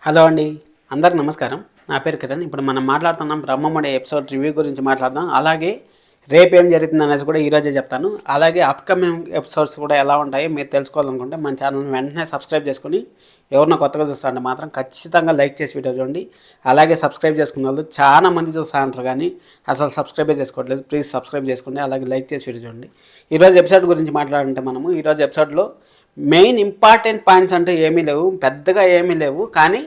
Hello అండి, అందరికి నమస్కారం. నా పేరు కిరణ్. ఇప్పుడు మనం మాట్లాడుతున్నాం బ్రహ్మముడి ఎపిసోడ్ రివ్యూ గురించి మాట్లాడదాం. అలాగే రేపు ఏం జరుగుతుంది అనేసి కూడా ఈరోజే చెప్తాను. అలాగే అప్కమింగ్ ఎపిసోడ్స్ కూడా ఎలా ఉంటాయో మీరు తెలుసుకోవాలనుకుంటే మన ఛానల్ని వెంటనే సబ్స్క్రైబ్ చేసుకుని, ఎవరినో కొత్తగా చూస్తారంటే మాత్రం ఖచ్చితంగా లైక్ చేసి వీడియో చూడండి. అలాగే సబ్స్క్రైబ్ చేసుకున్న వాళ్ళు చాలా మంది చూస్తూ ఉంటారు కానీ అసలు సబ్స్క్రైబే చేసుకోవట్లేదు. ప్లీజ్ సబ్స్క్రైబ్ చేసుకోండి, అలాగే లైక్ చేసి వీడియో చూడండి. ఈరోజు ఎపిసోడ్ గురించి మాట్లాడంటే మనము ఈరోజు ఎపిసోడ్లో మెయిన్ ఇంపార్టెంట్ పాయింట్స్ అంటే ఏమీ లేవు, పెద్దగా ఏమీ లేవు. కానీ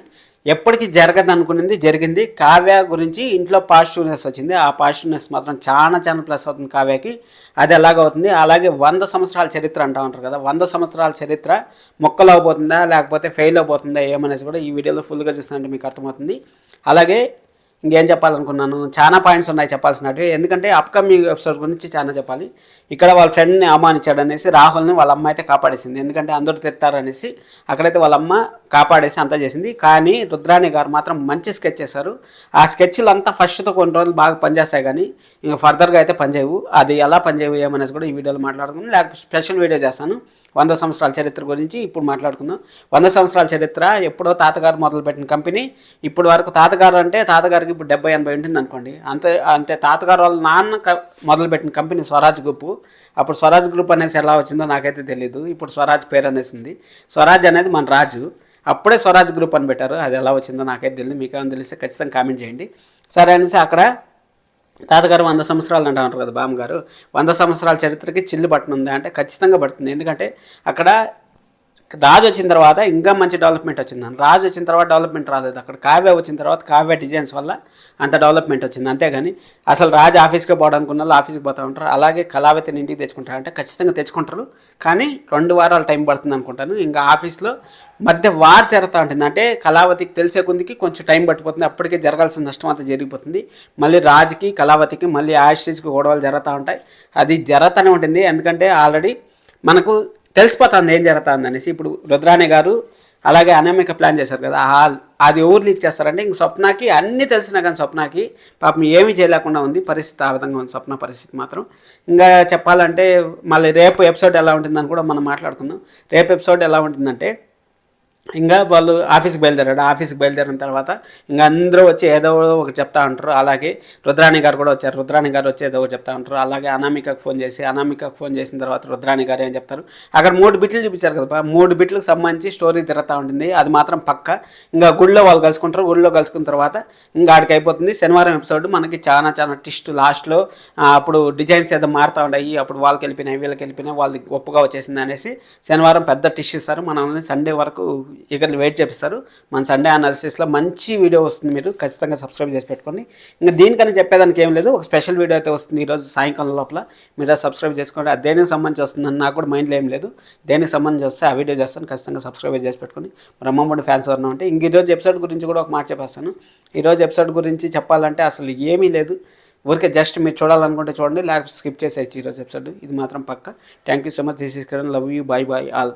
ఎప్పటికీ జరగదు అనుకున్నది జరిగింది. కావ్య గురించి ఇంట్లో పాజిటివ్నెస్ వచ్చింది. ఆ పాజిటివ్నెస్ మాత్రం చాలా ప్లస్ అవుతుంది కావ్యకి. అది ఎలాగవుతుంది? అలాగే 100 సంవత్సరాల చరిత్ర అంటూ ఉంటారు కదా, 100 సంవత్సరాల చరిత్ర మొక్కలు అవబోతుందా లేకపోతే ఫెయిల్ అవబోతుందా ఏమనేసి కూడా ఈ వీడియోలో ఫుల్గా చూస్తుంటే మీకు అర్థమవుతుంది. అలాగే ఇంకేం చెప్పాలనుకున్నాను, చాలా పాయింట్స్ ఉన్నాయి చెప్పాల్సినవి. ఎందుకంటే అప్కమింగ్ ఎపిసోడ్ గురించి చాలా చెప్పాలి. ఇక్కడ వాళ్ళ ఫ్రెండ్ని అవమానించాడు అనేసి రాహుల్ని వాళ్ళ అమ్మ అయితే కాపాడేసింది. ఎందుకంటే అందరూ తిట్టారనేసి అక్కడైతే వాళ్ళ అమ్మ కాపాడేసి అంతా చేసింది. కానీ రుద్రాణి గారు మాత్రం మంచి స్కెచ్ చేశారు. ఆ స్కెచ్లు అంతా ఫస్ట్తో కొన్ని రోజులు బాగా పనిచేస్తాయి కానీ ఇంకా ఫర్దర్గా అయితే పనిచేయవు. అది ఎలా పనిచేయవు ఏమనేసి కూడా ఈ వీడియోలో మాట్లాడుకుందాం. లేకపోతే స్పెషల్ వీడియో చేస్తాను 100 సంవత్సరాల చరిత్ర గురించి. ఇప్పుడు మాట్లాడుకుందాం. 100 సంవత్సరాల చరిత్ర ఎప్పుడో తాతగారు మొదలుపెట్టిన కంపెనీ. ఇప్పుడు వరకు తాతగారు అంటే తాతగారికి ఇప్పుడు 70-80 ఉంటుంది అనుకోండి. అంతే తాతగారు వాళ్ళ నాన్న మొదలుపెట్టిన కంపెనీ స్వరాజ్ గ్రూప్. అప్పుడు స్వరాజ్ గ్రూప్ అనేసి ఎలా వచ్చిందో నాకైతే తెలియదు. ఇప్పుడు స్వరాజ్ పేరు అనేసింది. స్వరాజ్ అనేది మన రాజు. అప్పుడే స్వరాజ్ గ్రూప్ అని పెట్టారు. అది ఎలా వచ్చిందో నాకైతే తెలియదు. మీకు ఏమైనా తెలిస్తే ఖచ్చితంగా కామెంట్ చేయండి. సరే అనేసి అక్కడ తాతగారు 100 సంవత్సరాలు అంటూ ఉంటారు కదా బామ్మగారు. 100 సంవత్సరాల చరిత్రకి చిల్లు పట్టనుంది అంటే ఖచ్చితంగా పడుతుంది. ఎందుకంటే అక్కడ రాజు వచ్చిన తర్వాత ఇంకా మంచి డెవలప్మెంట్ వచ్చింది. రాజు వచ్చిన తర్వాత డెవలప్మెంట్ రాలేదు. అక్కడ కావ్య వచ్చిన తర్వాత కావ్య డిజైన్స్ వల్ల అంత డెవలప్మెంట్ వచ్చింది. అంతేగాని అసలు రాజు ఆఫీస్కి పోవడానికి ఉన్న ఆఫీస్కి పోతూ ఉంటారు. అలాగే కళావతిని ఇంటికి తెచ్చుకుంటారు అంటే ఖచ్చితంగా తెచ్చుకుంటారు. కానీ 2 వారాలు టైం పడుతుంది అనుకుంటాను. ఇంకా ఆఫీస్లో మధ్య వార్ జరుగుతూ ఉంటుంది. అంటే కళావతికి తెలిసే కొందికి కొంచెం టైం పట్టిపోతుంది. అప్పటికే జరగాల్సిన నష్టం అంతా జరిగిపోతుంది. మళ్ళీ రాజుకి కళావతికి మళ్ళీ ఆయుష్కి గొడవలు జరుగుతూ ఉంటాయి. అది జరుగుతూనే ఉంటుంది. ఎందుకంటే ఆల్రెడీ మనకు తెలిసిపోతుంది ఏం జరుగుతుంది అనేసి. ఇప్పుడు రుద్రాణి గారు అలాగే అనామిక ప్లాన్ చేశారు కదా, అది ఎవరు లీక్ చేస్తారంటే ఇంక స్వప్నకి అన్నీ తెలిసినా కానీ స్వప్నకి పాపం ఏమీ చేయలేకుండా ఉంది పరిస్థితి. ఆ విధంగా ఉంది స్వప్న పరిస్థితి మాత్రం. ఇంకా చెప్పాలంటే మళ్ళీ రేపు ఎపిసోడ్ ఎలా ఉంటుందని కూడా మనం మాట్లాడుకుందాం. రేపు ఎపిసోడ్ ఎలా ఉంటుందంటే ఇంకా వాళ్ళు ఆఫీస్కి బయలుదేరాడు. ఆఫీస్కి బయలుదేరిన తర్వాత ఇంకా అందరూ వచ్చి ఏదో ఒకటి చెప్తా ఉంటారు. అలాగే రుద్రాణి గారు కూడా వచ్చారు. రుద్రాణి గారు వచ్చి ఏదో ఒకటి చెప్తా ఉంటారు. అలాగే అనామికకు ఫోన్ చేసిన తర్వాత రుద్రాణి గారు ఏం చెప్తారు, అక్కడ 3 బిట్లు చూపించారు కదా, 3 బిట్లకు సంబంధించి స్టోరీ తిరుగుతూ ఉంటుంది. అది మాత్రం పక్క. ఇంకా గుళ్ళో వాళ్ళు కలుసుకుంటారు. గుళ్ళో కలుసుకున్న తర్వాత ఇంకా ఆడికి అయిపోతుంది. శనివారం ఎపిసోడ్ మనకి చాలా ట్విస్ట్ లాస్ట్లో. అప్పుడు డిజైన్స్ ఏదో మారుతూ ఉంటాయి. అప్పుడు వాళ్ళకి వెళ్ళిపోయినాయి, వీళ్ళకి వెళ్ళిపోయినాయి, వాళ్ళకి గొప్పగా వచ్చేసింది అనేసి శనివారం పెద్ద టిస్ట్ ఇస్తారు. మనల్ని సండే వరకు ఇక్కడ వెయిట్ చేపిస్తారు. మన సండే అనాలిసిస్లో మంచి వీడియో వస్తుంది. మీరు ఖచ్చితంగా సబ్స్క్రైబ్ చేసి పెట్టుకోండి. ఇంకా దీనికని చెప్పేదానికి ఏం లేదు. ఒక స్పెషల్ వీడియో అయితే వస్తుంది ఈరోజు సాయంకాలం లోపల. మీరు సబ్స్క్రైబ్ చేసుకోండి. అది దేనికి సంబంధించి వస్తుందని నాకు కూడా మైండ్లో ఏం లేదు. దేనికి సంబంధించి వస్తే ఆ వీడియో చేస్తాను. ఖచ్చితంగా సబ్స్క్రైబ్ చేసి పెట్టుకోండి. బ్రహ్మముడి ఫ్యాన్స్ ఎవరైనా ఉంటే ఇంక ఈరోజు ఎపిసోడ్ గురించి కూడా ఒక మాట చెప్పేస్తాను. ఈరోజు ఎపిసోడ్ గురించి చెప్పాలంటే అసలు ఏమీ లేదు. ఊరికే జస్ట్ మీరు చూడాలనుకుంటే చూడండి, లేకపోతే స్కిప్ చేసేయచ్చు ఈరోజు ఎపిసోడ్. ఇది మాత్రం పక్క. Thank you so much. This is Kiran. Love you. By all.